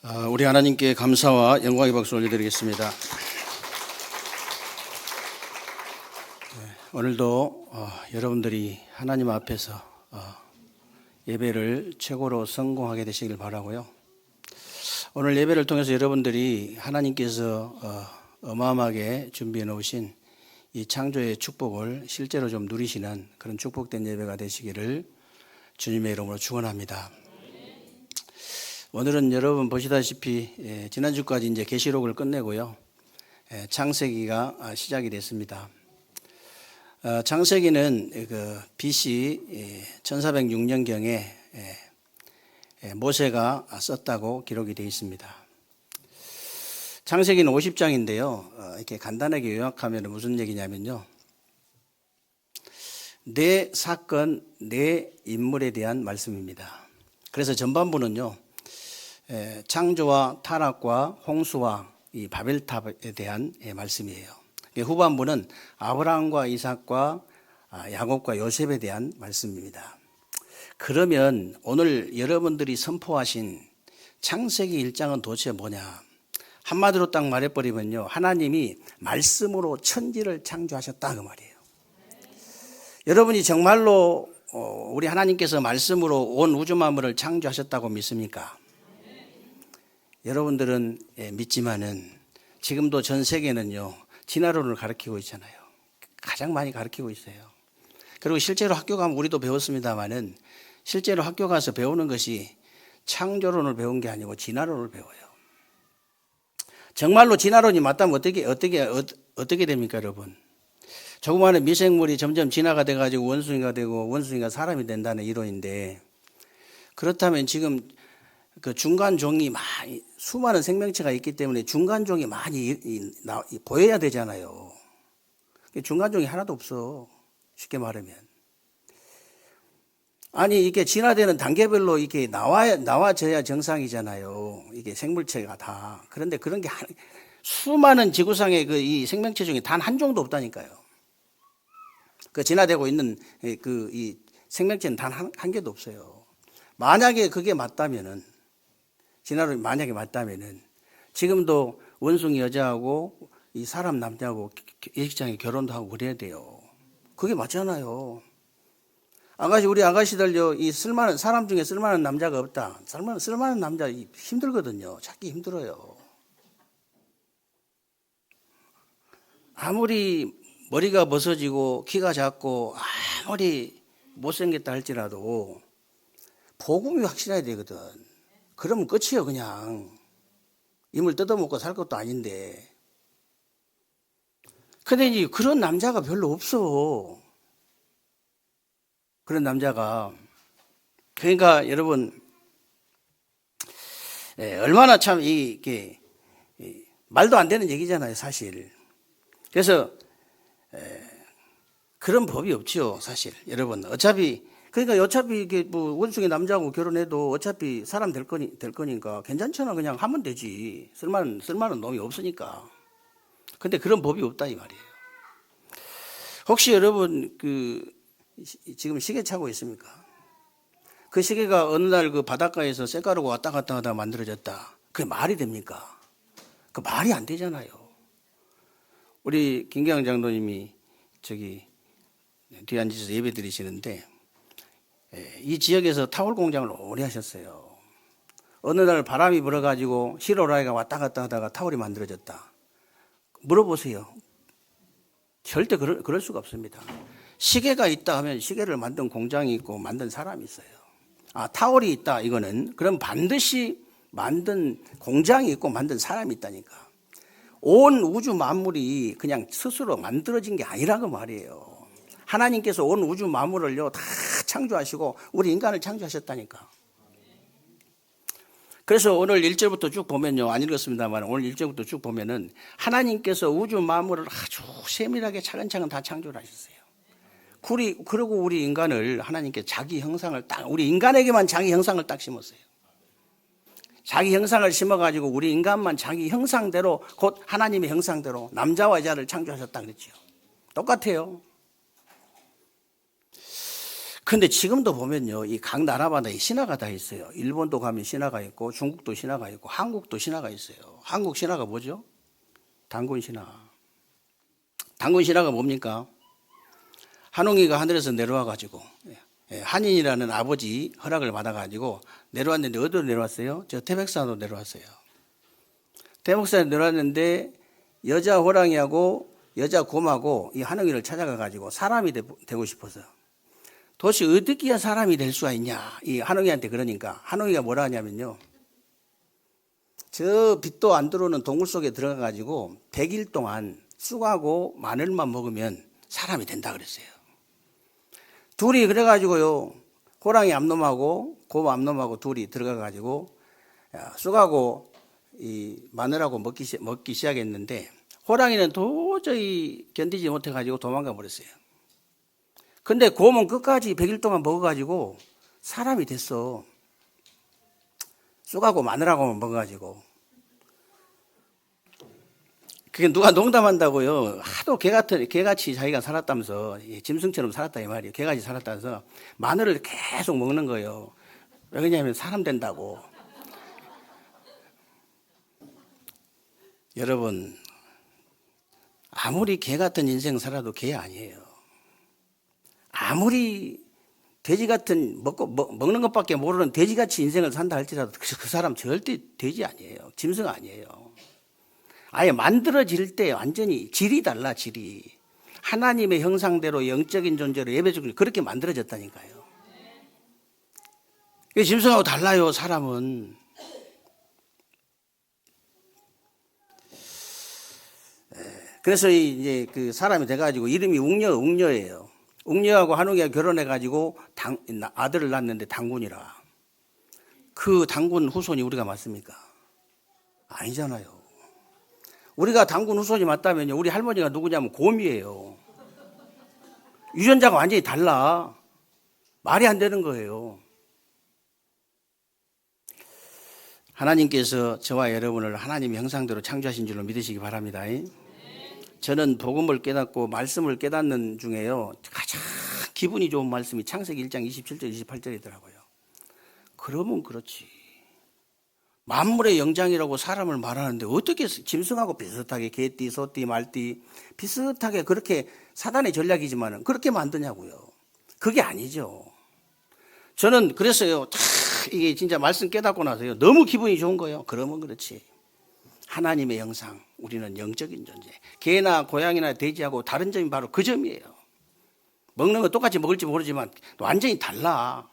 우리 하나님께 감사와 영광의 박수 올려드리겠습니다. 오늘도 여러분들이 하나님 앞에서 예배를 최고로 성공하게 되시길 바라고요. 오늘 예배를 통해서 여러분들이 하나님께서 어마어마하게 준비해 놓으신 이 창조의 축복을 실제로 좀 누리시는 그런 축복된 예배가 되시기를 주님의 이름으로 축원합니다. 오늘은 여러분 보시다시피 지난주까지 이제 계시록을 끝내고요. 창세기가 시작이 됐습니다. 창세기는 그 BC 1406년경에 모세가 썼다고 기록이 되어 있습니다. 창세기는 50장인데요. 이렇게 간단하게 요약하면 무슨 얘기냐면요. 네 사건, 네 인물에 대한 말씀입니다. 그래서 전반부는요. 창조와 타락과 홍수와 이 바벨탑에 대한 말씀이에요. 후반부는 아브라함과 이삭과 야곱과 요셉에 대한 말씀입니다. 그러면 오늘 여러분들이 선포하신 창세기 1장은 도대체 뭐냐? 한마디로 딱 말해버리면요. 하나님이 말씀으로 천지를 창조하셨다 그 말이에요. 여러분이 정말로 우리 하나님께서 말씀으로 온 우주 만물을 창조하셨다고 믿습니까? 여러분들은 믿지만은 지금도 전 세계는요. 진화론을 가르치고 있잖아요. 가장 많이 가르치고 있어요. 그리고 실제로 학교 가면 우리도 배웠습니다만은 실제로 학교 가서 배우는 것이 창조론을 배운 게 아니고 진화론을 배워요. 정말로 진화론이 맞다면 어떻게 됩니까, 여러분? 조그마한 미생물이 점점 진화가 돼가지고 원숭이가 되고 원숭이가 사람이 된다는 이론인데 그렇다면 지금 그 중간종이 많이 수많은 생명체가 있기 때문에 중간종이 많이 보여야 되잖아요. 중간종이 하나도 없어. 쉽게 말하면. 아니 이게 진화되는 단계별로 이게 나와져야 정상이잖아요. 이게 생물체가 다. 그런데 그런 게 수많은 지구상의 그 이 생명체 중에 단 한 종도 없다니까요. 그 진화되고 있는 그 이 생명체는 단 한 개도 없어요. 만약에 그게 맞다면은 진화론이 만약에 맞다면은 지금도 원숭이 여자하고 이 사람 남자하고 예식장에 결혼도 하고 그래야 돼요. 그게 맞잖아요. 우리 아가씨들요, 이 쓸만한, 사람 중에 쓸만한 남자가 없다. 쓸만한 남자 힘들거든요. 찾기 힘들어요. 아무리 머리가 벗어지고 키가 작고 아무리 못생겼다 할지라도 복음이 확실해야 되거든. 그러면 끝이에요, 그냥. 임을 뜯어먹고 살 것도 아닌데. 근데 이제 그런 남자가 별로 없어. 그런 남자가. 그러니까 여러분, 얼마나 참 이게 말도 안 되는 얘기잖아요, 사실. 그래서 그런 법이 없죠, 사실. 여러분, 어차피 이게 뭐 원숭이 남자하고 결혼해도 어차피 사람 될 거니까 괜찮잖아. 그냥 하면 되지. 쓸만한 놈이 없으니까. 근데 그런 법이 없다 이 말이에요. 혹시 여러분 지금 시계 차고 있습니까? 그 시계가 어느 날 그 바닷가에서 쇳가루가 왔다 갔다 하다 만들어졌다. 그게 말이 됩니까? 그 말이 안 되잖아요. 우리 김경영 장로님이 저기 뒤에 앉으셔서 예배 드리시는데 이 지역에서 타월 공장을 오래 하셨어요. 어느 날 바람이 불어가지고 실오라이가 왔다 갔다 하다가 타월이 만들어졌다. 물어보세요. 절대 그럴 수가 없습니다. 시계가 있다 하면 시계를 만든 공장이 있고 만든 사람이 있어요. 타월이 있다 이거는 그럼 반드시 만든 공장이 있고 만든 사람이 있다니까. 온 우주 만물이 그냥 스스로 만들어진 게 아니라고 말이에요. 하나님께서 온 우주 만물을요 다 창조하시고 우리 인간을 창조하셨다니까. 그래서 오늘 1절부터 쭉 보면요, 안 읽었습니다만 오늘 1절부터 쭉 보면은 하나님께서 우주 만물을 아주 세밀하게 차근차근 다 창조를 하셨어요. 그리고 우리 인간을 하나님께 자기 형상을 우리 인간에게만 자기 형상을 딱 심었어요. 자기 형상을 심어가지고 우리 인간만 자기 형상대로 곧 하나님의 형상대로 남자와 여자를 창조하셨다 그랬죠. 똑같아요. 근데 지금도 보면요, 이 각 나라마다 이 신화가 다 있어요. 일본도 가면 신화가 있고, 중국도 신화가 있고, 한국도 신화가 있어요. 한국 신화가 뭐죠? 단군 신화. 단군 신화가 뭡니까? 한웅이가 하늘에서 내려와가지고, 한인이라는 아버지 허락을 받아가지고 내려왔는데 어디로 내려왔어요? 저 태백산으로 내려왔어요. 태백산에 내려왔는데 여자 호랑이하고 여자 곰하고 이 한웅이를 찾아가가지고 사람이 되고 싶어서 도대체 어떻게 해야 사람이 될 수가 있냐. 이 한웅이한테 그러니까 한웅이가 뭐라 하냐면요. 저 빛도 안 들어오는 동굴 속에 들어가가지고 100일 동안 쑥하고 마늘만 먹으면 사람이 된다 그랬어요. 둘이 그래가지고요. 호랑이 암놈하고 곰 암놈하고 둘이 들어가가지고 쑥하고 이 마늘하고 먹기 시작했는데 호랑이는 도저히 견디지 못해가지고 도망가 버렸어요. 근데 곰은 끝까지 100일 동안 먹어가지고 사람이 됐어. 쑥하고 마늘하고만 먹어가지고. 그게 누가 농담한다고요. 하도 개같이 자기가 살았다면서, 짐승처럼 살았다 이 말이에요. 개같이 살았다면서 마늘을 계속 먹는 거예요. 왜 그러냐면 사람 된다고. 여러분, 아무리 개 같은 인생 살아도 개 아니에요. 아무리 돼지 같은 먹는 것밖에 모르는 돼지같이 인생을 산다 할지라도 그 사람 절대 돼지 아니에요. 짐승 아니에요. 아예 만들어질 때 완전히 질이 달라, 질이. 하나님의 형상대로 영적인 존재로 예배적으로 그렇게 만들어졌다니까요. 짐승하고 달라요, 사람은. 그래서 이제 그 사람이 돼가지고 이름이 웅녀예요. 웅녀하고 한웅이가 결혼해가지고 아들을 낳았는데 단군이라. 그 단군 후손이 우리가 맞습니까? 아니잖아요. 우리가 단군 후손이 맞다면요, 우리 할머니가 누구냐면 곰이에요. 유전자가 완전히 달라. 말이 안 되는 거예요. 하나님께서 저와 여러분을 하나님의 형상대로 창조하신 줄로 믿으시기 바랍니다. 저는 복음을 깨닫고 말씀을 깨닫는 중에요, 가장 기분이 좋은 말씀이 창세기 1장 27절 28절이더라고요. 그러면 그렇지. 만물의 영장이라고 사람을 말하는데 어떻게 짐승하고 비슷하게 개띠, 소띠, 말띠 비슷하게 그렇게 사단의 전략이지만 그렇게 만드냐고요. 그게 아니죠. 저는 그랬어요. 이게 진짜 말씀 깨닫고 나서요, 너무 기분이 좋은 거예요. 그러면 그렇지. 하나님의 형상, 우리는 영적인 존재. 개나 고양이나 돼지하고 다른 점이 바로 그 점이에요. 먹는 거 똑같이 먹을지 모르지만 완전히 달라.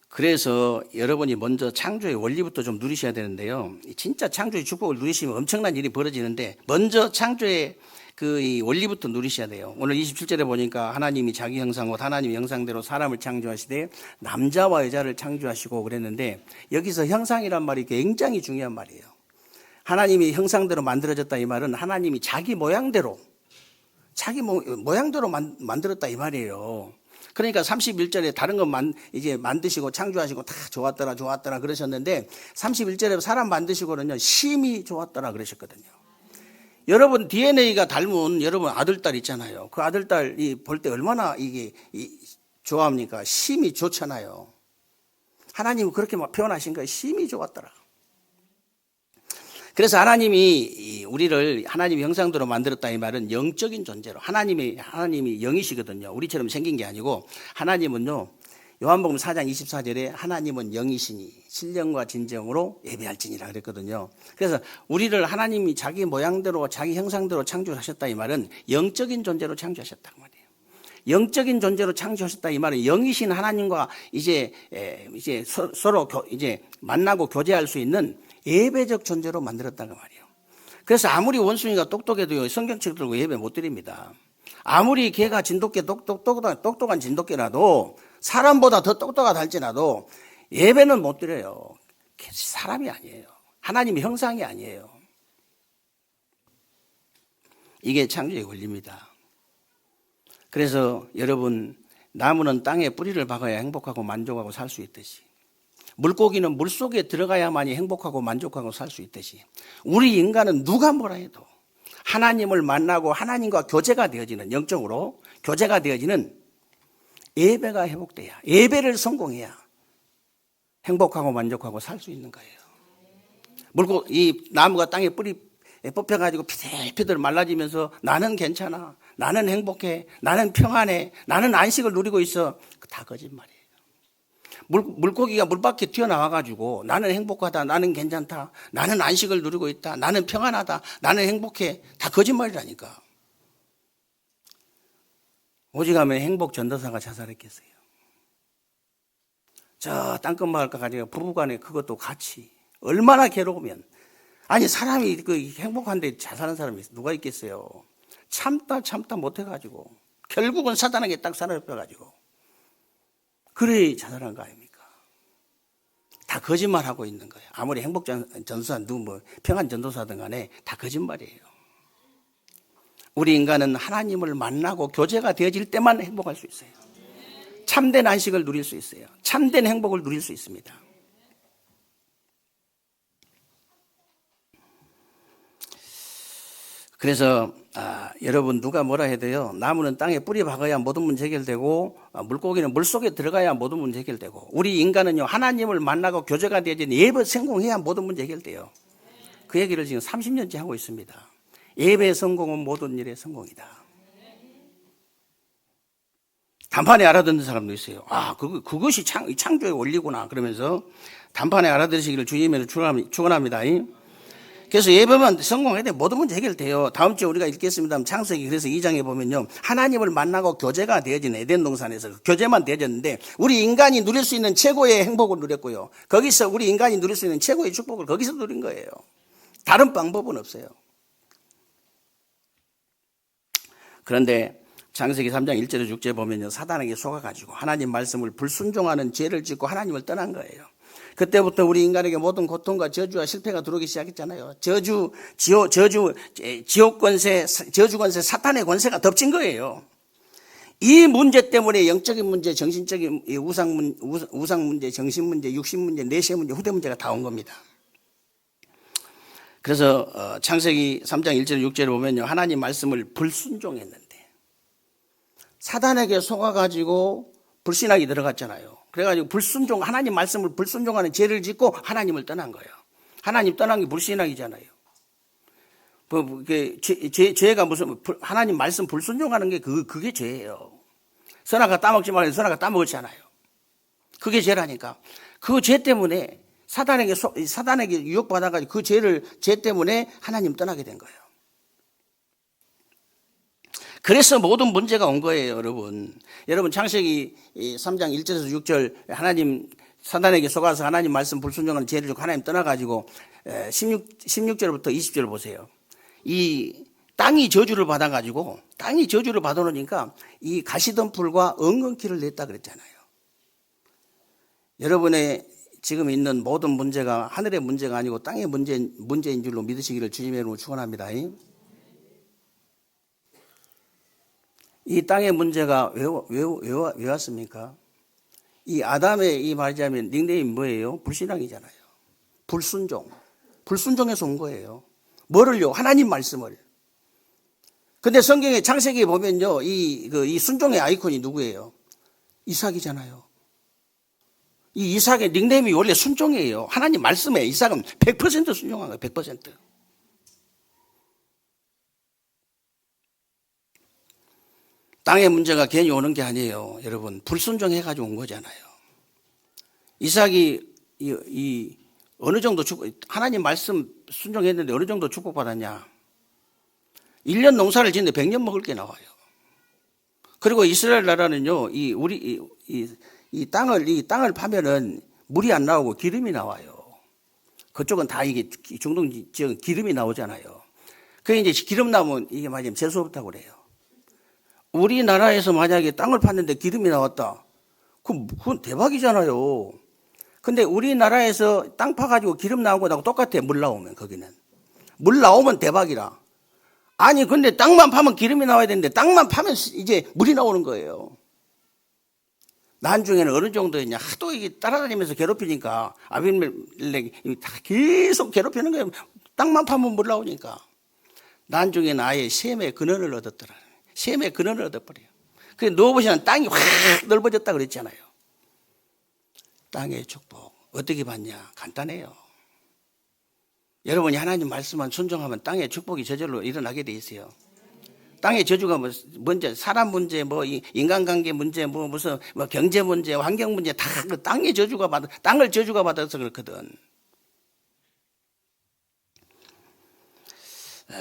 그래서 여러분이 먼저 창조의 원리부터 좀 누리셔야 되는데요. 진짜 창조의 축복을 누리시면 엄청난 일이 벌어지는데 먼저 창조의 이 원리부터 누리셔야 돼요. 오늘 27절에 보니까 하나님이 자기 형상과 하나님의 형상대로 사람을 창조하시되 남자와 여자를 창조하시고 그랬는데 여기서 형상이란 말이 굉장히 중요한 말이에요. 하나님이 형상대로 만들어졌다 이 말은 하나님이 자기 모양대로 만들었다 이 말이에요. 그러니까 31절에 다른 것 이제 만드시고 창조하시고 다 좋았더라 그러셨는데 31절에 사람 만드시고는요, 심히 좋았더라 그러셨거든요. 여러분 DNA가 닮은 여러분 아들딸 있잖아요. 그 아들딸이 볼 때 얼마나 이게 좋아합니까? 심히 좋잖아요. 하나님은 그렇게 막 표현하신 거예요. 심히 좋았더라. 그래서 하나님이 우리를 하나님의 형상대로 만들었다 이 말은 영적인 존재로 하나님이 영이시거든요. 우리처럼 생긴 게 아니고 하나님은요, 요한복음 4장 24절에 하나님은 영이시니 신령과 진정으로 예배할지니라 그랬거든요. 그래서 우리를 하나님이 자기 모양대로 자기 형상대로 창조하셨다 이 말은 영적인 존재로 창조하셨다 그 말이에요. 영적인 존재로 창조하셨다 이 말은 영이신 하나님과 이제 서로 이제 만나고 교제할 수 있는 예배적 존재로 만들었다는 말이에요. 그래서 아무리 원숭이가 똑똑해도요, 성경책 들고 예배 못 드립니다. 아무리 개가 똑똑한 진돗개라도 사람보다 더 똑똑하다 할지라도 예배는 못 드려요. 사람이 아니에요. 하나님의 형상이 아니에요. 이게 창조의 원리입니다. 그래서 여러분, 나무는 땅에 뿌리를 박아야 행복하고 만족하고 살 수 있듯이, 물고기는 물속에 들어가야만이 행복하고 만족하고 살 수 있듯이, 우리 인간은 누가 뭐라 해도 하나님을 만나고 하나님과 교제가 되어지는, 영적으로 교제가 되어지는 예배가 회복돼야, 예배를 성공해야 행복하고 만족하고 살 수 있는 거예요. 이 나무가 땅에 뿌리 뽑혀가지고 피들피들 말라지면서 나는 괜찮아, 나는 행복해, 나는 평안해, 나는 안식을 누리고 있어. 다 거짓말이에요. 물고기가 물 밖에 튀어나와가지고 나는 행복하다, 나는 괜찮다, 나는 안식을 누리고 있다, 나는 평안하다, 나는 행복해. 다 거짓말이라니까. 오직하면 행복 전도사가 자살했겠어요. 저 땅끝마을과 가지고 부부간에 그것도 같이 얼마나 괴로우면, 아니 사람이 그 행복한데 자살하는 사람이 누가 있겠어요. 참다 못해가지고 결국은 사단에게 딱 사로잡혀가지고 그래 자살한 거 아닙니까? 다 거짓말하고 있는 거예요. 아무리 행복 전도사, 평안 전도사든 간에 다 거짓말이에요. 우리 인간은 하나님을 만나고 교제가 되어질 때만 행복할 수 있어요. 참된 안식을 누릴 수 있어요. 참된 행복을 누릴 수 있습니다. 그래서 여러분 누가 뭐라 해도요, 나무는 땅에 뿌리 박아야 모든 문제 해결되고 물고기는 물속에 들어가야 모든 문제 해결되고, 우리 인간은요 하나님을 만나고 교제가 되어진 예배 성공해야 모든 문제 해결돼요. 그 얘기를 지금 30년째 하고 있습니다. 예배 성공은 모든 일의 성공이다. 단판에 알아듣는 사람도 있어요. 그것이 창조의 원리구나 그러면서 단판에 알아들으시기를 주님으로 축원합니다. 그래서 예배만 성공해야 돼 모든 문제 해결돼요. 다음 주에 우리가 읽겠습니다. 창세기 그래서 2장에 보면요, 하나님을 만나고 교제가 되어진 에덴 동산에서 교제만 되어졌는데 우리 인간이 누릴 수 있는 최고의 행복을 누렸고요, 거기서 우리 인간이 누릴 수 있는 최고의 축복을 거기서 누린 거예요. 다른 방법은 없어요. 그런데 창세기 3장 1절에 6절에 보면요, 사단에게 속아가지고 하나님 말씀을 불순종하는 죄를 짓고 하나님을 떠난 거예요. 그때부터 우리 인간에게 모든 고통과 저주와 실패가 들어오기 시작했잖아요. 지옥 권세, 저주 권세, 사탄의 권세가 덮친 거예요. 이 문제 때문에 영적인 문제, 정신적인 우상 문제, 정신 문제, 육신 문제, 내세 문제, 후대 문제가 다 온 겁니다. 그래서 창세기 3장 1절 6절에 보면요, 하나님 말씀을 불순종했는데 사단에게 속아가지고 불신하게 들어갔잖아요. 그래가지고 하나님 말씀을 불순종하는 죄를 짓고 하나님을 떠난 거예요. 하나님 떠난 게 불신앙이잖아요. 죄가 무슨, 하나님 말씀 불순종하는 게 그게 죄예요. 선악과 따먹지 말아요. 선악과 따먹었잖아요. 그게 죄라니까. 그 죄 때문에 사단에게 유혹받아가지고 그 죄 때문에 하나님 떠나게 된 거예요. 그래서 모든 문제가 온 거예요, 여러분. 여러분 창세기 3장 1절에서 6절 하나님 사단에게 속아서 하나님 말씀 불순종하는 죄를 지고 하나님 떠나가지고 16절부터 20절 보세요. 이 땅이 저주를 받아가지고 땅이 저주를 받아놓으니까 이 가시덤불과 엉겅퀴를 냈다 그랬잖아요. 여러분의 지금 있는 모든 문제가 하늘의 문제가 아니고 땅의 문제인 줄로 믿으시기를 주님의 이름으로 축원합니다. 이 땅의 문제가 왜 왔습니까? 이 아담의 이 말하자면 닉네임이 뭐예요? 불신앙이잖아요. 불순종해서 온 거예요. 뭐를요? 하나님 말씀을. 근데 성경의 창세기에 보면요, 이 순종의 아이콘이 누구예요? 이삭이잖아요. 이 이삭의 닉네임이 원래 순종이에요. 하나님 말씀에 이삭은 100% 순종한 거예요. 100%. 땅의 문제가 괜히 오는 게 아니에요. 여러분, 불순종해가지고 온 거잖아요. 이삭이 어느 정도 하나님 말씀 순종했는데 어느 정도 축복받았냐? 1년 농사를 짓는데 100년 먹을 게 나와요. 그리고 이스라엘 나라는요, 이 땅을 파면은 물이 안 나오고 기름이 나와요. 그쪽은 다 이게 중동 지역은 기름이 나오잖아요. 그게 이제 기름 나오면 이게 맞으면 재수 없다고 그래요. 우리나라에서 만약에 땅을 팠는데 기름이 나왔다. 그건 대박이잖아요. 근데 우리나라에서 땅 파가지고 기름 나온 거하고 똑같아. 물 나오면 거기는. 물 나오면 대박이라. 아니 근데 땅만 파면 기름이 나와야 되는데 땅만 파면 이제 물이 나오는 거예요. 나중에는 어느 정도였냐. 하도 이게 따라다니면서 괴롭히니까 아비멜렉이 다 계속 괴롭히는 거예요. 땅만 파면 물 나오니까. 난중에는 아예 셈의 근원을 얻었더라. 셈의 근원을 얻어버려요. 그래 누워보시면 땅이 확 넓어졌다 그랬잖아요. 땅의 축복 어떻게 받냐? 간단해요. 여러분이 하나님 말씀만 순종하면 땅의 축복이 저절로 일어나게 돼 있어요. 땅의 저주가 먼저 사람 문제, 인간관계 문제, 무슨 경제 문제, 환경 문제 다 땅의 저주가 땅을 저주가 받아서 그렇거든.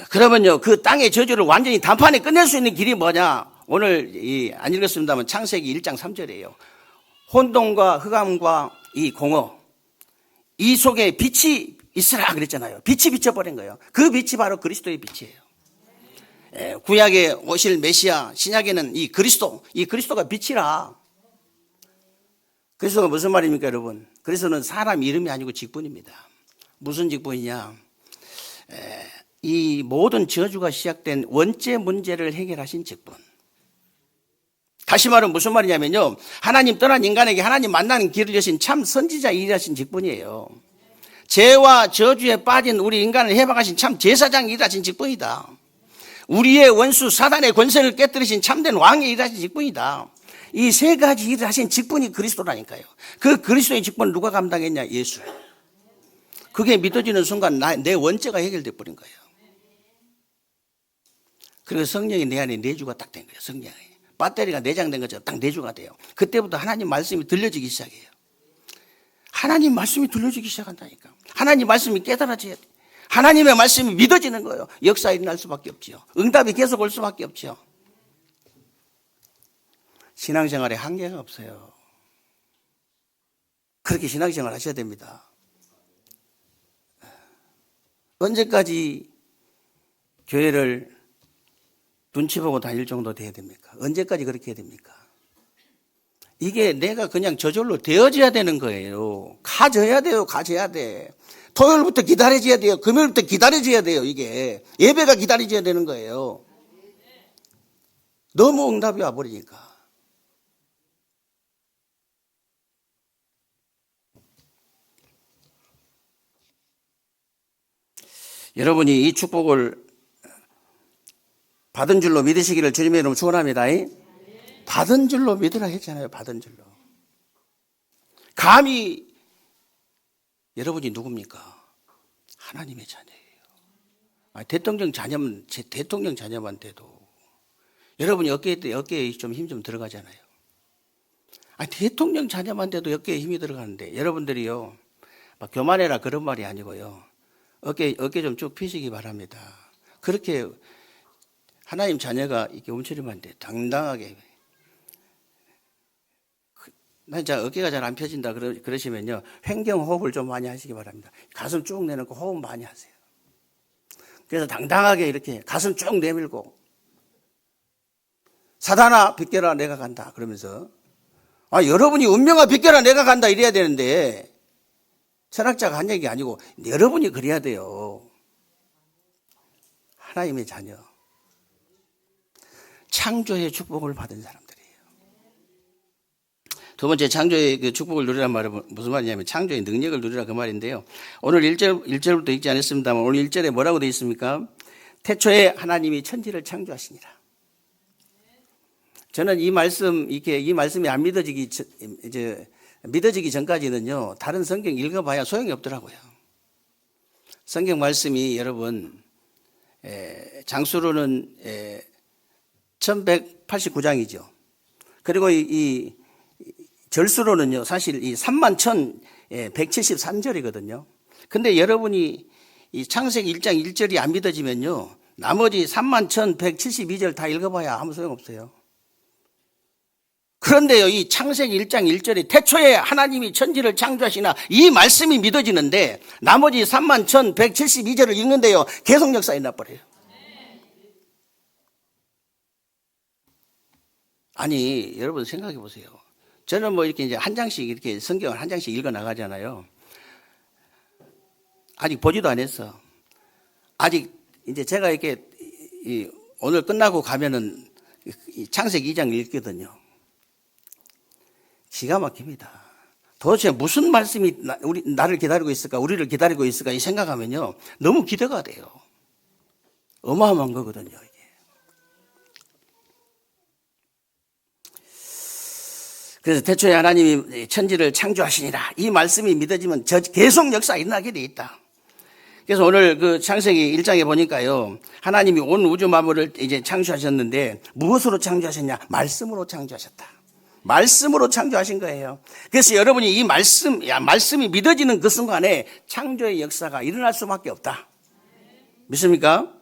그러면요, 그 땅의 저주를 완전히 단판에 끝낼 수 있는 길이 뭐냐? 오늘 안 읽었습니다만 창세기 1장 3절이에요. 혼돈과 흑암과 이 공허, 이 속에 빛이 있으라 그랬잖아요. 빛이 비춰버린 거예요. 그 빛이 바로 그리스도의 빛이에요. 구약에 오실 메시아, 신약에는 이 그리스도가 빛이라. 그리스도가 무슨 말입니까, 여러분? 그리스도는 사람 이름이 아니고 직분입니다. 무슨 직분이냐? 이 모든 저주가 시작된 원죄 문제를 해결하신 직분. 다시 말하면 무슨 말이냐면요, 하나님 떠난 인간에게 하나님 만나는 길을 여신 참 선지자 일하신 직분이에요. 죄와 저주에 빠진 우리 인간을 해방하신 참 제사장 일하신 직분이다. 우리의 원수 사단의 권세를 깨뜨리신 참된 왕의 일하신 직분이다. 이 세 가지 일을 하신 직분이 그리스도라니까요. 그 그리스도의 직분을 누가 감당했냐? 예수. 그게 믿어지는 순간 내 원죄가 해결돼 버린 거예요. 그리고 성령이 내 안에 내주가 딱 된 거예요. 성령이 배터리가 내장된 것처럼 딱 내주가 돼요. 그때부터 하나님 말씀이 들려지기 시작해요. 하나님 말씀이 들려지기 시작한다니까. 하나님 말씀이 깨달아져야 돼. 하나님의 말씀이 믿어지는 거예요. 역사 일어날 수밖에 없죠. 응답이 계속 올 수밖에 없죠. 신앙생활에 한계가 없어요. 그렇게 신앙생활 하셔야 됩니다. 언제까지 교회를 눈치 보고 다닐 정도 돼야 됩니까? 언제까지 그렇게 해야 됩니까? 이게 내가 그냥 저절로 되어져야 되는 거예요. 가져야 돼요. 가져야 돼. 토요일부터 기다려져야 돼요. 금요일부터 기다려져야 돼요. 이게 예배가 기다려져야 되는 거예요. 너무 응답이 와버리니까. 여러분이 이 축복을 받은 줄로 믿으시기를 주님의 이름으로 축원합니다. 받은 줄로 믿으라 했잖아요. 받은 줄로. 감히 여러분이 누굽니까? 하나님의 자녀예요. 대통령 자녀한테도 여러분이 어깨에 좀 힘 좀 들어가잖아요. 대통령 자녀한테도 어깨에 힘이 들어가는데 여러분들이요, 막 교만해라 그런 말이 아니고요. 어깨 좀 쭉 펴시기 바랍니다. 그렇게 하나님 자녀가 이렇게 움츠림한데 당당하게. 나 진짜 어깨가 잘 안 펴진다 그러시면요, 횡경호흡을 좀 많이 하시기 바랍니다. 가슴 쭉 내놓고 호흡 많이 하세요. 그래서 당당하게 이렇게 가슴 쭉 내밀고, 사단아 비껴라 내가 간다 그러면서, 여러분이 운명아 비껴라 내가 간다 이래야 되는데, 철학자가 한 얘기 아니고 여러분이 그래야 돼요. 하나님의 자녀, 창조의 축복을 받은 사람들이에요. 두 번째, 창조의 그 축복을 누리란 말은 무슨 말이냐면 창조의 능력을 누리라 그 말인데요. 오늘 1절부터 읽지 않았습니다만 오늘 1절에 뭐라고 되어 있습니까? 태초에 하나님이 천지를 창조하시니라. 저는 이 말씀이 안 믿어지기 전까지는요, 다른 성경 읽어봐야 소용이 없더라고요. 성경 말씀이 여러분, 장수로는 1189장이죠. 그리고 이 절수로는요, 사실 이 31,173절이거든요. 근데 여러분이 이 창세기 1장 1절이 안 믿어지면요, 나머지 31,172절 다 읽어봐야 아무 소용없어요. 그런데요, 이 창세기 1장 1절에 태초에 하나님이 천지를 창조하시나 이 말씀이 믿어지는데 나머지 31,172절을 읽는데요, 계속 역사에 나버려요. 아니, 여러분 생각해 보세요. 저는 이렇게 이제 한 장씩 이렇게 성경을 한 장씩 읽어 나가잖아요. 아직 보지도 안 했어. 아직 이제 제가 이렇게 오늘 끝나고 가면은 창세기 2장 읽거든요. 기가 막힙니다. 도대체 무슨 말씀이 나를 기다리고 있을까, 우리를 기다리고 있을까 이 생각하면요, 너무 기대가 돼요. 어마어마한 거거든요, 이게. 그래서 태초에 하나님이 천지를 창조하시니라. 이 말씀이 믿어지면 계속 역사 일어나게 돼 있다. 그래서 오늘 그 창세기 1장에 보니까요, 하나님이 온 우주 만물을 이제 창조하셨는데 무엇으로 창조하셨냐? 말씀으로 창조하셨다. 말씀으로 창조하신 거예요. 그래서 여러분이 이 말씀이 믿어지는 그 순간에 창조의 역사가 일어날 수밖에 없다. 믿습니까?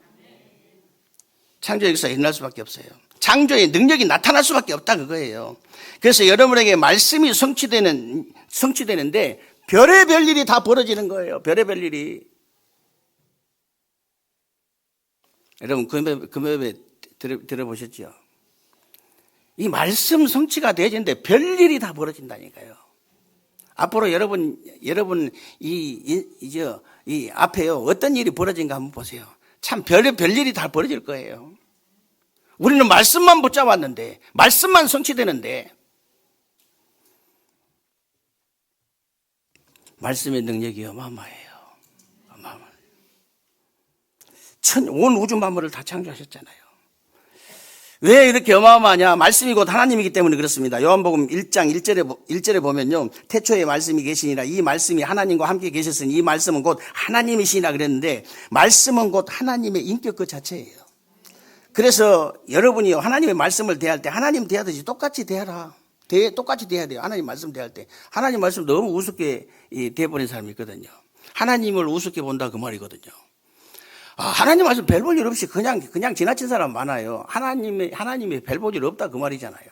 창조의 역사가 일어날 수밖에 없어요. 창조의 능력이 나타날 수밖에 없다, 그거예요. 그래서 여러분에게 말씀이 성취되는데 별의별 일이 다 벌어지는 거예요. 별의별 일이. 여러분 금요일에 들어보셨죠? 이 말씀 성취가 되어지는데 별일이 다 벌어진다니까요. 앞으로 여러분 이 앞에요, 어떤 일이 벌어진가 한번 보세요. 참 별일이 다 벌어질 거예요. 우리는 말씀만 붙잡았는데, 말씀만 성취되는데, 말씀의 능력이 어마어마해요. 어마어마해요. 온 우주 만물을 다 창조하셨잖아요. 왜 이렇게 어마어마하냐? 말씀이 곧 하나님이기 때문에 그렇습니다. 요한복음 1장 1절에 보면요, 태초에 말씀이 계시니라. 이 말씀이 하나님과 함께 계셨으니 이 말씀은 곧 하나님이시니라 그랬는데, 말씀은 곧 하나님의 인격 그 자체예요. 그래서 여러분이 하나님의 말씀을 대할 때 하나님 대하듯이 똑같이 대하라. 똑같이 대해야 돼요. 하나님 말씀 대할 때. 하나님 말씀 너무 우습게 대해버린 사람이 있거든요. 하나님을 우습게 본다 그 말이거든요. 하나님 말씀 별 볼 일 없이 그냥 지나친 사람 많아요. 하나님이 별 볼 일 없다 그 말이잖아요.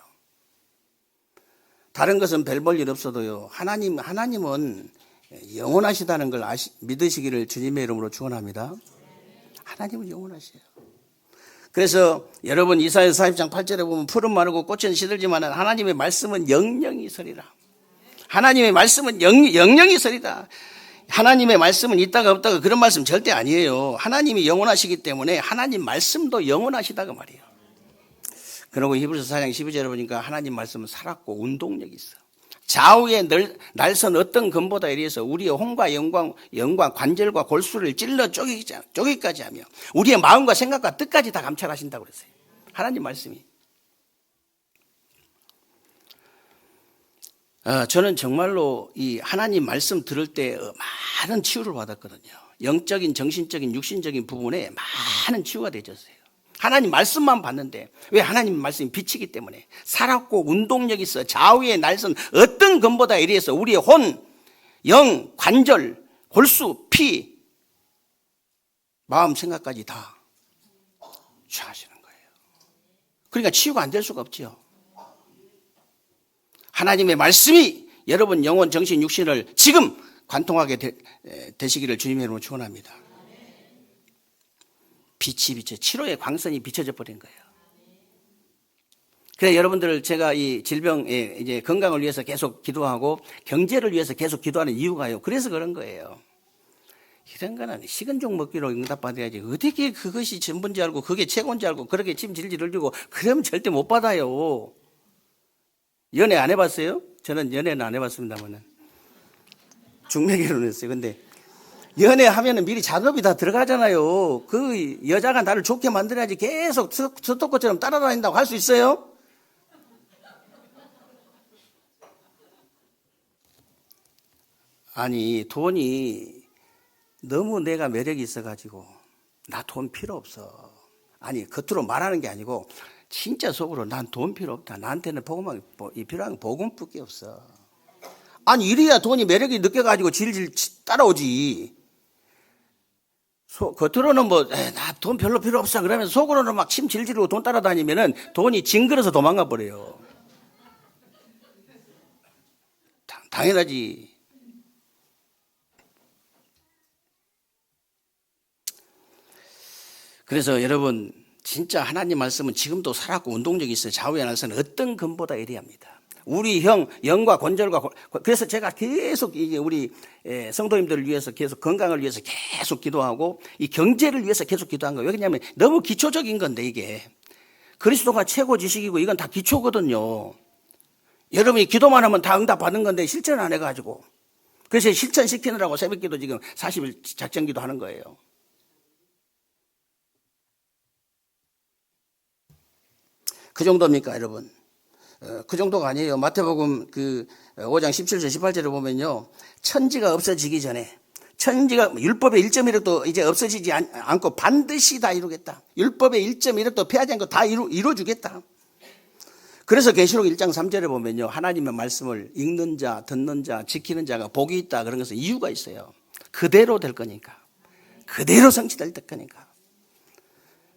다른 것은 별 볼 일 없어도요, 하나님은 영원하시다는 걸 믿으시기를 주님의 이름으로 축원합니다. 하나님은 영원하세요. 그래서 여러분 이사야서 40장 8절에 보면 푸른 마르고 꽃은 시들지만 하나님의 말씀은 영영이 서리라. 하나님의 말씀은 영영이 서리다. 하나님의 말씀은 있다가 없다가 그런 말씀 절대 아니에요. 하나님이 영원하시기 때문에 하나님 말씀도 영원하시다 그 말이에요. 그리고 히브리서 4장 12절에 보니까 하나님 말씀은 살았고 운동력이 있어. 좌우에 날선 어떤 검보다 이래서 우리의 혼과 영광 관절과 골수를 찔러 쪼개기까지 하며 우리의 마음과 생각과 뜻까지 다 감찰하신다고 그랬어요. 하나님 말씀이. 저는 정말로 이 하나님 말씀 들을 때 많은 치유를 받았거든요. 영적인, 정신적인, 육신적인 부분에 많은 치유가 되었어요. 하나님 말씀만 봤는데, 왜? 하나님 말씀이 빛이기 때문에 살았고 운동력이 있어. 좌우의 날선 어떤 검보다 이래서 우리의 혼, 영, 관절, 골수, 피, 마음, 생각까지 다 취하시는 거예요. 그러니까 치유가 안 될 수가 없죠. 하나님의 말씀이 여러분 영혼, 정신, 육신을 지금 관통하게 되시기를 주님의 이름으로 축원합니다. 빛이 비쳐, 7호의 광선이 비춰져 버린 거예요. 그래 여러분들 제가 이 질병에 이제 건강을 위해서 계속 기도하고 경제를 위해서 계속 기도하는 이유가요, 그래서 그런 거예요. 이런 거는 식은죽 먹기로 응답받아야지. 어떻게 그것이 전부인지 알고 그게 최고인지 알고 그렇게 침 질질 흘리고 그러면 절대 못 받아요. 연애 안 해봤어요? 저는 연애는 안 해봤습니다만은 중매결혼했어요. 근데 연애하면은 미리 작업이 다 들어가잖아요. 그 여자가 나를 좋게 만들어야지 계속 스토커처럼 따라다닌다고 할 수 있어요? 아니, 돈이 너무 내가 매력이 있어가지고 나 돈 필요 없어. 아니, 겉으로 말하는 게 아니고 진짜 속으로 난 돈 필요 없다. 나한테는 필요한 건 복음밖에 없어. 아니, 이래야 돈이 매력이 느껴가지고 질질 따라오지. 겉으로는 나 돈 별로 필요 없어. 그러면 속으로는 막 침 질질고 돈 따라다니면은 돈이 징그러서 도망가 버려요. 당연하지. 그래서 여러분, 진짜 하나님 말씀은 지금도 살았고 운동력이 있어요. 좌우에 날서는 어떤 근보다 예리합니다. 우리 영과 관절과 그래서 제가 계속 이제 우리 성도님들을 위해서 계속 건강을 위해서 계속 기도하고 이 경제를 위해서 계속 기도한 거예요. 왜냐하면 너무 기초적인 건데 이게 그리스도가 최고 지식이고 이건 다 기초거든요. 여러분이 기도만 하면 다 응답 받는 건데 실천 안 해가지고 그래서 실천시키느라고 새벽기도 지금 40일 작정기도 하는 거예요. 그 정도입니까, 여러분? 그 정도가 아니에요. 마태복음 5장 17절 18절을 보면요, 천지가 없어지기 전에, 천지가 율법의 1.1획도 이제 없어지지 않고 반드시 다 이루겠다. 율법의 1.1획도 패하지 않고 다 이루어주겠다. 그래서 계시록 1장 3절에 보면요, 하나님의 말씀을 읽는 자, 듣는 자, 지키는 자가 복이 있다. 그런 것은 이유가 있어요. 그대로 될 거니까. 그대로 성취될 거니까.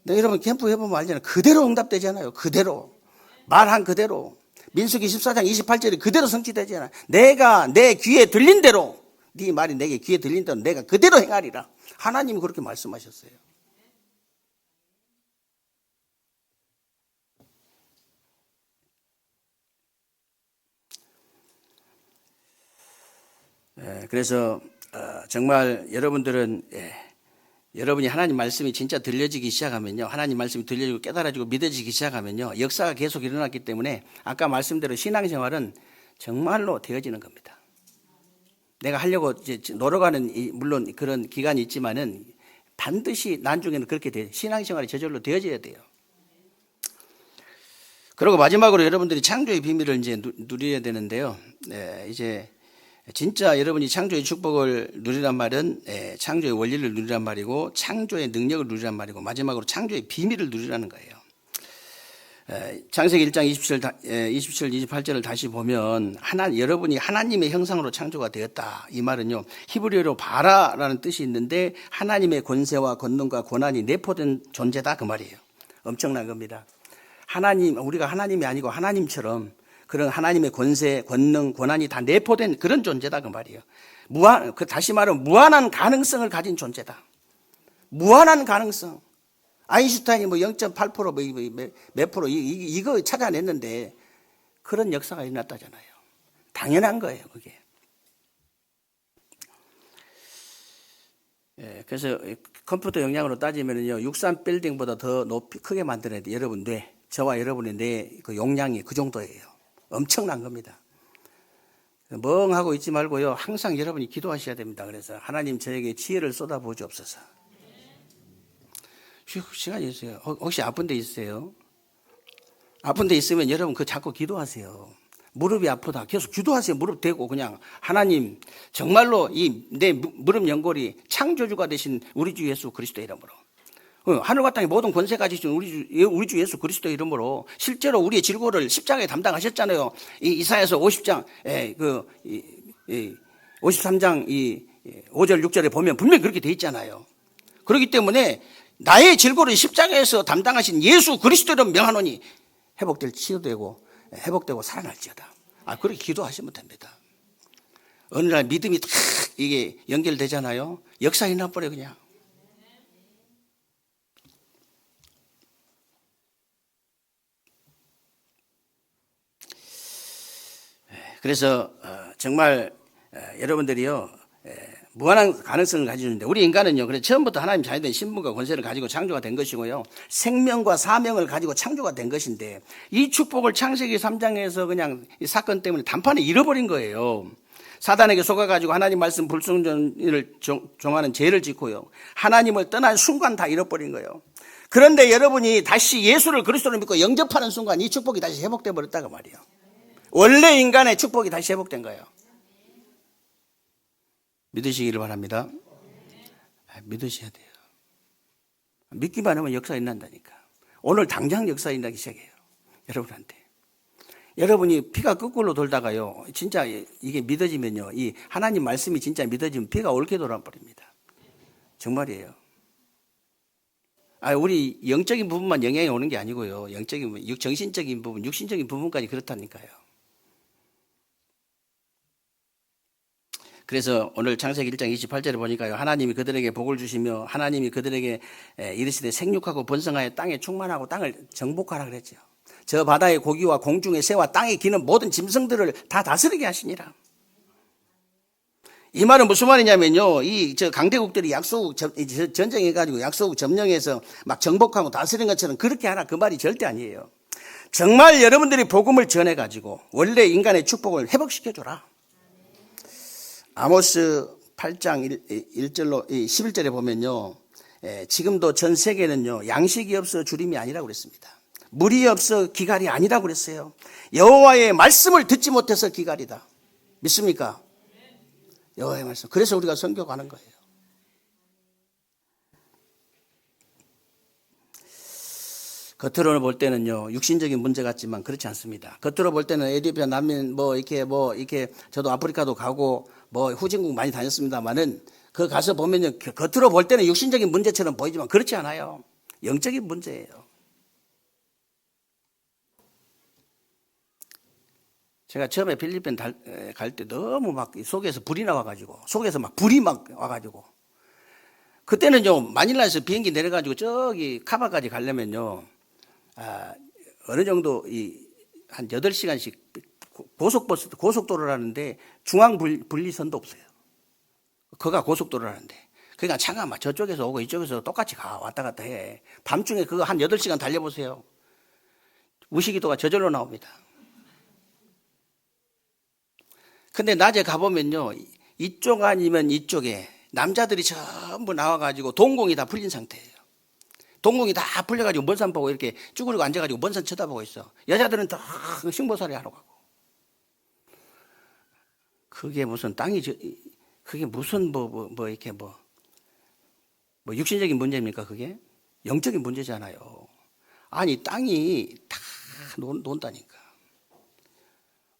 근데 여러분 캠프 해보면 알잖아요. 그대로 응답되잖아요. 그대로. 말한 그대로. 민수기 14장 28절이 그대로 성취되잖아요. 내가 내 귀에 들린 대로, 네 말이 내게 귀에 들린 대로 내가 그대로 행하리라. 하나님이 그렇게 말씀하셨어요. 그래서 정말 여러분들은 여러분이 하나님 말씀이 진짜 들려지기 시작하면요, 하나님 말씀이 들려지고 깨달아지고 믿어지기 시작하면요, 역사가 계속 일어났기 때문에 아까 말씀대로 신앙생활은 정말로 되어지는 겁니다. 내가 하려고 이제 노력하는 물론 그런 기간이 있지만은 반드시 나중에는 그렇게 돼요. 신앙생활이 저절로 되어져야 돼요. 그리고 마지막으로 여러분들이 창조의 비밀을 이제 누려야 되는데요. 이제 진짜 여러분이 창조의 축복을 누리란 말은 창조의 원리를 누리란 말이고, 창조의 능력을 누리란 말이고, 마지막으로 창조의 비밀을 누리라는 거예요. 창세기 1장 27, 28절을 다시 보면 여러분이 하나님의 형상으로 창조가 되었다. 이 말은요, 히브리어로 바라라는 뜻이 있는데 하나님의 권세와 권능과 권한이 내포된 존재다, 그 말이에요. 엄청난 겁니다. 우리가 하나님이 아니고 하나님처럼 그런 하나님의 권세, 권능, 권한이 다 내포된 그런 존재다, 그 말이에요. 다시 말하면 무한한 가능성을 가진 존재다. 무한한 가능성. 아인슈타인이 0.8% 몇 프로 이거 찾아냈는데 그런 역사가 일어났다잖아요. 당연한 거예요, 그게. 그래서 컴퓨터 역량으로 따지면요, 63 빌딩보다 더 높이 크게 만들어야 돼요. 여러분 저와 여러분의 뇌 그 용량이 그 정도예요. 엄청난 겁니다. 멍하고 있지 말고요, 항상 여러분이 기도하셔야 됩니다. 그래서 하나님 저에게 지혜를 쏟아부어 주옵소서. 시간이 있어요. 혹시 아픈 데 있어요? 아픈 데 있으면 여러분 자꾸 기도하세요. 무릎이 아프다. 계속 기도하세요. 무릎 대고 그냥 하나님, 정말로 내 무릎 연골이 창조주가 되신 우리 주 예수 그리스도 이름으로, 하늘과 땅의 모든 권세 가지신 우리 주 예수 그리스도 이름으로 실제로 우리의 질고를 십자가에 담당하셨잖아요. 이사야서 50장 53장 5절 6절에 보면 분명히 그렇게 돼 있잖아요. 그렇기 때문에 나의 질고를 십자가에서 담당하신 예수 그리스도로 명하노니 치유되고 회복되고 살아날지어다. 그렇게 기도하시면 됩니다. 어느 날 믿음이 탁 이게 연결되잖아요. 역사 일어나버려 그냥. 그래서 정말 여러분들이요, 무한한 가능성을 가지는데, 우리 인간은요, 그래서 처음부터 하나님 자녀된 신분과 권세를 가지고 창조가 된 것이고요, 생명과 사명을 가지고 창조가 된 것인데, 이 축복을 창세기 3장에서 그냥 이 사건 때문에 단판에 잃어버린 거예요. 사단에게 속아가지고 하나님 말씀 불순종을 종하는 죄를 짓고요, 하나님을 떠난 순간 다 잃어버린 거예요. 그런데 여러분이 다시 예수를 그리스도로 믿고 영접하는 순간 이 축복이 다시 회복돼 버렸다고 말이에요. 원래 인간의 축복이 다시 회복된 거예요. 믿으시기를 바랍니다. 믿으셔야 돼요. 믿기만 하면 역사 일어난다니까. 오늘 당장 역사 일어나기 시작해요. 여러분한테. 여러분이 피가 거꾸로 돌다가요, 진짜 이게 믿어지면요, 이 하나님 말씀이 진짜 믿어지면 피가 옳게 돌아버립니다. 정말이에요. 우리 영적인 부분만 영향이 오는 게 아니고요, 정신적인 부분, 육신적인 부분까지 그렇다니까요. 그래서 오늘 창세기 1장 28절에 보니까요, 하나님이 그들에게 복을 주시며 하나님이 그들에게 이르시되 생육하고 번성하여 땅에 충만하고 땅을 정복하라 그랬죠. 저 바다의 고기와 공중의 새와 땅에 기는 모든 짐승들을 다 다스리게 하시니라. 이 말은 무슨 말이냐면요, 저 강대국들이 약소국 전쟁해가지고 약소국 점령해서 막 정복하고 다스린 것처럼 그렇게 하라, 그 말이 절대 아니에요. 정말 여러분들이 복음을 전해가지고 원래 인간의 축복을 회복시켜줘라. 아모스 8장 1절로 11절에 보면요, 지금도 전 세계는요, 양식이 없어 주림이 아니라고 그랬습니다. 물이 없어 기갈이 아니라고 그랬어요. 여호와의 말씀을 듣지 못해서 기갈이다. 믿습니까? 여호와의 말씀. 그래서 우리가 선교 가는 거예요. 겉으로 볼 때는요, 육신적인 문제 같지만 그렇지 않습니다. 겉으로 볼 때는 에티오피아, 난민, 이렇게 저도 아프리카도 가고 후진국 많이 다녔습니다만은 그 가서 보면요, 겉으로 볼 때는 육신적인 문제처럼 보이지만 그렇지 않아요. 영적인 문제예요. 제가 처음에 필리핀 갈 때 너무 막 속에서 불이 나와가지고, 속에서 막 불이 막 와가지고, 그때는요, 마닐라에서 비행기 내려가지고 저기 카바까지 가려면요, 어느 정도 한 8시간씩 고속도로라는데 중앙 분리선도 없어요. 그가 고속도로라는데. 그러니까 차가 막 저쪽에서 오고 이쪽에서 똑같이 왔다 갔다 해. 밤중에 그거 한 8시간 달려보세요. 무시기도가 저절로 나옵니다. 근데 낮에 가보면요, 이쪽 아니면 이쪽에 남자들이 전부 나와가지고 동공이 다 풀린 상태예요. 동공이 다 풀려가지고 먼 산 보고 이렇게 쭈그리고 앉아가지고 먼 산 쳐다보고 있어. 여자들은 다 싱보살이 하러 가고. 그게 무슨 그게 무슨 육신적인 문제입니까? 그게 영적인 문제잖아요. 아니 땅이 다 논다니까.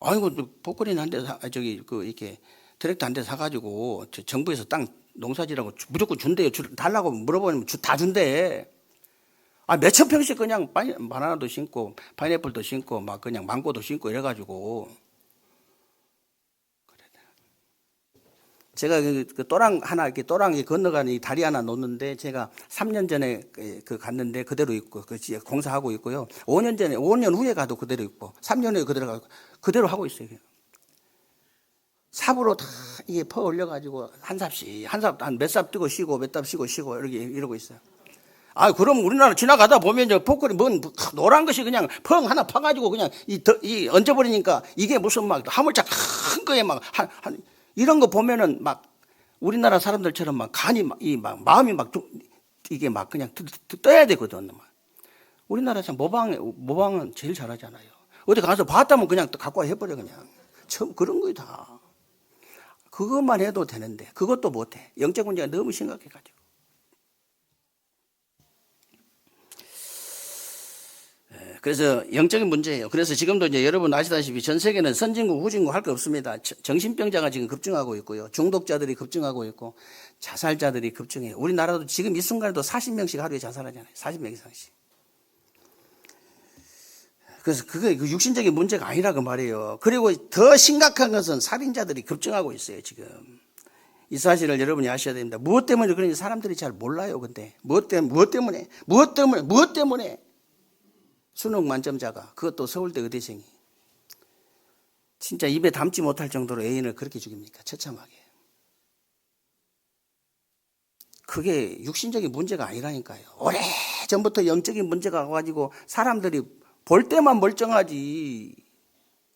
아이고 복거리는 한 대 이렇게 트랙터 한 대 사가지고 정부에서 땅 농사지라고 무조건 준대요. 달라고 물어보면 다 준대. 몇천 평씩 그냥 바나나도 심고 파인애플도 심고 막 그냥 망고도 심고 이래가지고. 제가 그 또랑 하나 이렇게 또랑이 건너가는 이 다리 하나 놓는데 제가 3년 전에 갔는데 그대로 있고 공사하고 있고요. 5년 후에 가도 그대로 있고 3년 후에 그대로 가고 그대로 하고 있어요. 삽으로 다 이게 퍼 올려가지고 한 몇 삽 뜨고 쉬고 몇 삽 쉬고 이러고 있어요. 그럼 우리나라 지나가다 보면 포크리 노란 것이 그냥 펑 하나 파가지고 그냥 얹어버리니까 이게 무슨 막 화물차 큰 거에 이런 거 보면은 막 우리나라 사람들처럼 막 간이 마음이 이게 막 그냥 떠야 되거든. 우리나라 참 모방은 제일 잘하잖아요. 어디 가서 봤다면 그냥 갖고 와 해버려 그냥. 처음 그런 거야 다. 그것만 해도 되는데 그것도 못해. 영적 문제가 너무 심각해가지고. 그래서 영적인 문제예요. 그래서 지금도 이제 여러분 아시다시피 전 세계는 선진국, 후진국 할 거 없습니다. 정신병자가 지금 급증하고 있고요. 중독자들이 급증하고 있고 자살자들이 급증해요. 우리나라도 지금 이 순간에도 40명씩 하루에 자살하잖아요. 40명 이상씩. 그래서 그게 육신적인 문제가 아니라 그 말이에요. 그리고 더 심각한 것은 살인자들이 급증하고 있어요. 지금. 이 사실을 여러분이 아셔야 됩니다. 무엇 때문에 그런지 사람들이 잘 몰라요. 근데 무엇 때문에 수능 만점자가 그것도 서울대 의대생이 진짜 입에 담지 못할 정도로 애인을 그렇게 죽입니까? 처참하게. 그게 육신적인 문제가 아니라니까요. 오래전부터 영적인 문제가 와가지고 사람들이 볼 때만 멀쩡하지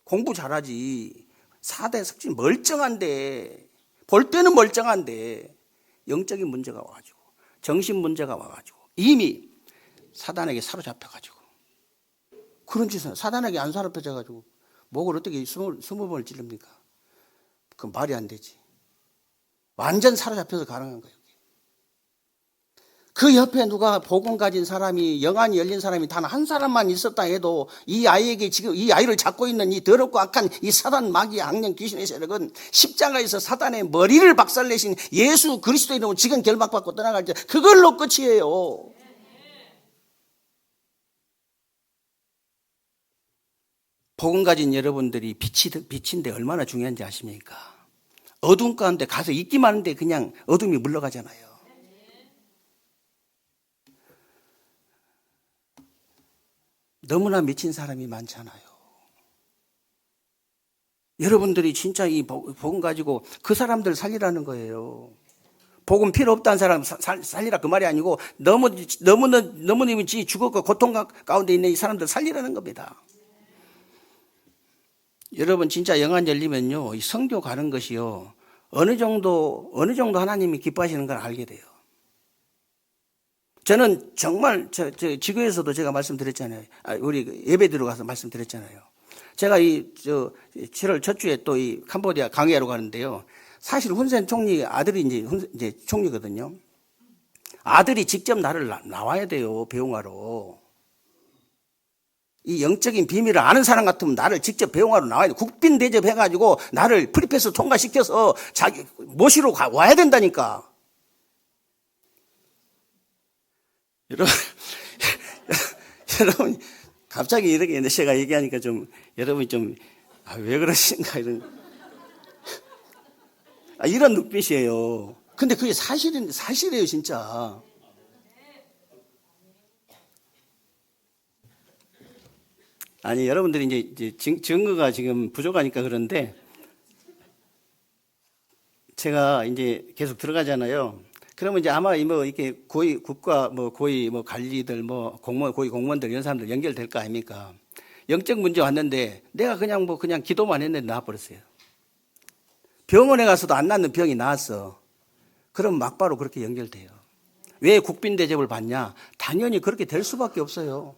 공부 잘하지 4대 석진 멀쩡한데 볼 때는 멀쩡한데 영적인 문제가 와가지고 정신 문제가 와가지고 이미 사단에게 사로잡혀가지고 그런 짓은 사단에게 안 사로잡혀가지고 목을 어떻게 20번을 찌릅니까? 그건 말이 안 되지. 완전 사로잡혀서 가능한 거예요. 그 옆에 누가 복음 가진 사람이 영안이 열린 사람이 단 한 사람만 있었다 해도 이 아이에게 지금 이 아이를 잡고 있는 이 더럽고 악한 이 사단 마귀 악령 귀신의 세력은 십자가에서 사단의 머리를 박살내신 예수 그리스도 이름으로 지금 결박받고 떠나갈 때 그걸로 끝이에요. 복음 가진 여러분들이 빛인데 얼마나 중요한지 아십니까? 어둠 가운데 가서 있기만 하는데 그냥 어둠이 물러가잖아요. 너무나 미친 사람이 많잖아요. 여러분들이 진짜 이 복음 가지고 그 사람들 살리라는 거예요. 복음 필요 없다는 사람 살리라 그 말이 아니고 너무너무 죽었고 고통 가운데 있는 이 사람들 살리라는 겁니다. 여러분 진짜 영안 열리면요, 이 선교 가는 것이요 어느 정도 하나님이 기뻐하시는 걸 알게 돼요. 저는 정말 저 지구에서도 제가 말씀드렸잖아요. 우리 예배 들어가서 말씀드렸잖아요. 제가 7월 첫 주에 또 이 캄보디아 강의하러 가는데요. 사실 훈센 총리 아들이 이제 총리거든요. 아들이 직접 나를 나와야 돼요. 배웅하러. 이 영적인 비밀을 아는 사람 같으면 나를 직접 배웅하러 나와야 돼. 국빈 대접해가지고 나를 프리패스 통과시켜서 자기 모시러 와야 된다니까. 여러분, 갑자기 이렇게 제가 얘기하니까 여러분이 왜 그러신가 이런 눈빛이에요. 근데 그게 사실이에요, 진짜. 아니, 여러분들이 이제 증거가 지금 부족하니까 그런데 제가 이제 계속 들어가잖아요. 그러면 이제 아마 이렇게 고위 관리들 고위 공무원들 이런 사람들 연결될 거 아닙니까? 영적 문제 왔는데 내가 그냥 기도만 했는데 나와버렸어요. 병원에 가서도 안 낫는 병이 나왔어. 그럼 막바로 그렇게 연결돼요. 왜 국빈 대접을 받냐? 당연히 그렇게 될 수밖에 없어요.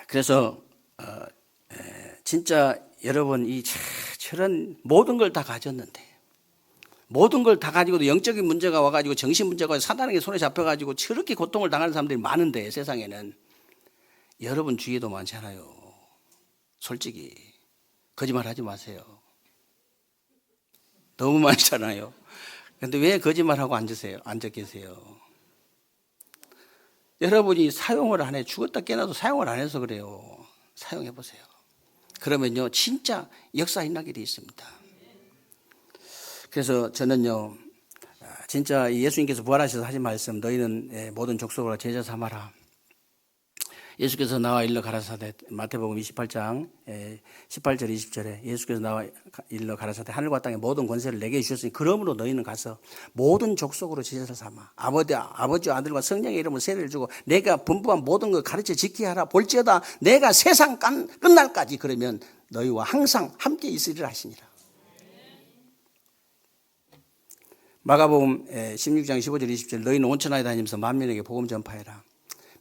그래서 진짜 여러분 저런 모든 걸 다 가졌는데 모든 걸 다 가지고도 영적인 문제가 와가지고 정신 문제가 와서 사단에게 손에 잡혀가지고 저렇게 고통을 당하는 사람들이 많은데 세상에는 여러분 주위에도 많잖아요. 솔직히 거짓말 하지 마세요. 너무 많잖아요. 그런데 왜 거짓말하고 앉아 계세요? 여러분이 사용을 안 해. 죽었다 깨어나도 사용을 안 해서 그래요. 사용해 보세요. 그러면요 진짜 역사 일어나게 돼 있습니다. 그래서 저는요 진짜 예수님께서 부활하셔서 하신 말씀, 너희는 모든 족속으로 제자 삼아라. 예수께서 나와 일러 가라사대, 마태복음 28장 18절 20절에 예수께서 나와 일러 가라사대, 하늘과 땅의 모든 권세를 내게 주셨으니 그러므로 너희는 가서 모든 족속으로 제자를 삼아 아버지와 아들과 성령의 이름으로 세례를 주고 내가 분부한 모든 걸 가르쳐 지키게 하라. 볼지어다 내가 세상 끝날까지 그러면 너희와 항상 함께 있으리라 하시니라. 마가복음 16장 15절 20절, 너희는 온 천하에 다니면서 만민에게 복음 전파해라.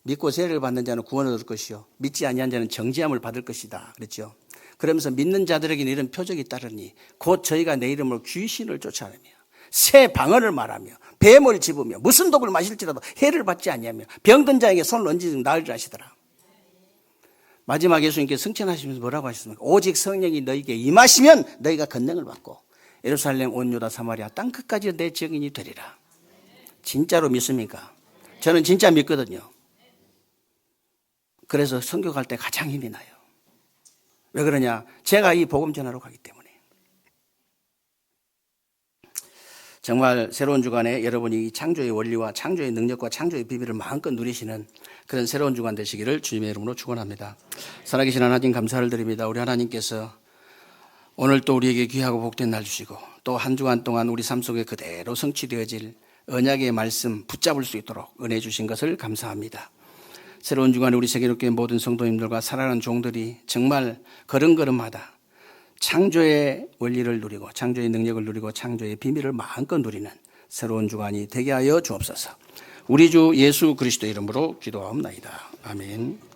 믿고 세례를 받는 자는 구원을 얻을 것이요 믿지 아니한 자는 정죄함을 받을 것이다 그랬죠. 그러면서 믿는 자들에게는 이런 표적이 따르니 곧 저희가 내 이름으로 귀신을 쫓아내며 새 방언을 말하며 뱀을 집으며 무슨 독을 마실지라도 해를 받지 아니하며 병든 자에게 손을 얹으면 나으리라 하시더라. 마지막 예수님께서 승천하시면서 뭐라고 하셨습니까? 오직 성령이 너희에게 임하시면 너희가 권능을 받고 예루살렘 온 유다 사마리아 땅끝까지 내 증인이 되리라. 진짜로 믿습니까? 저는 진짜 믿거든요. 그래서 선교 갈 때 가장 힘이 나요. 왜 그러냐? 제가 이 복음 전하러 가기 때문에. 정말 새로운 주간에 여러분이 이 창조의 원리와 창조의 능력과 창조의 비밀을 마음껏 누리시는 그런 새로운 주간 되시기를 주님의 이름으로 축원합니다. 살아계신 하나님 감사를 드립니다. 우리 하나님께서 오늘 또 우리에게 귀하고 복된 날 주시고 또 한 주간 동안 우리 삶 속에 그대로 성취되어질 언약의 말씀 붙잡을 수 있도록 은혜 주신 것을 감사합니다. 새로운 주간에 우리 세계롭게 모든 성도님들과 사랑하는 종들이 정말 걸음걸음마다 창조의 원리를 누리고 창조의 능력을 누리고 창조의 비밀을 마음껏 누리는 새로운 주간이 되게 하여 주옵소서. 우리 주 예수 그리스도 이름으로 기도하옵나이다. 아멘.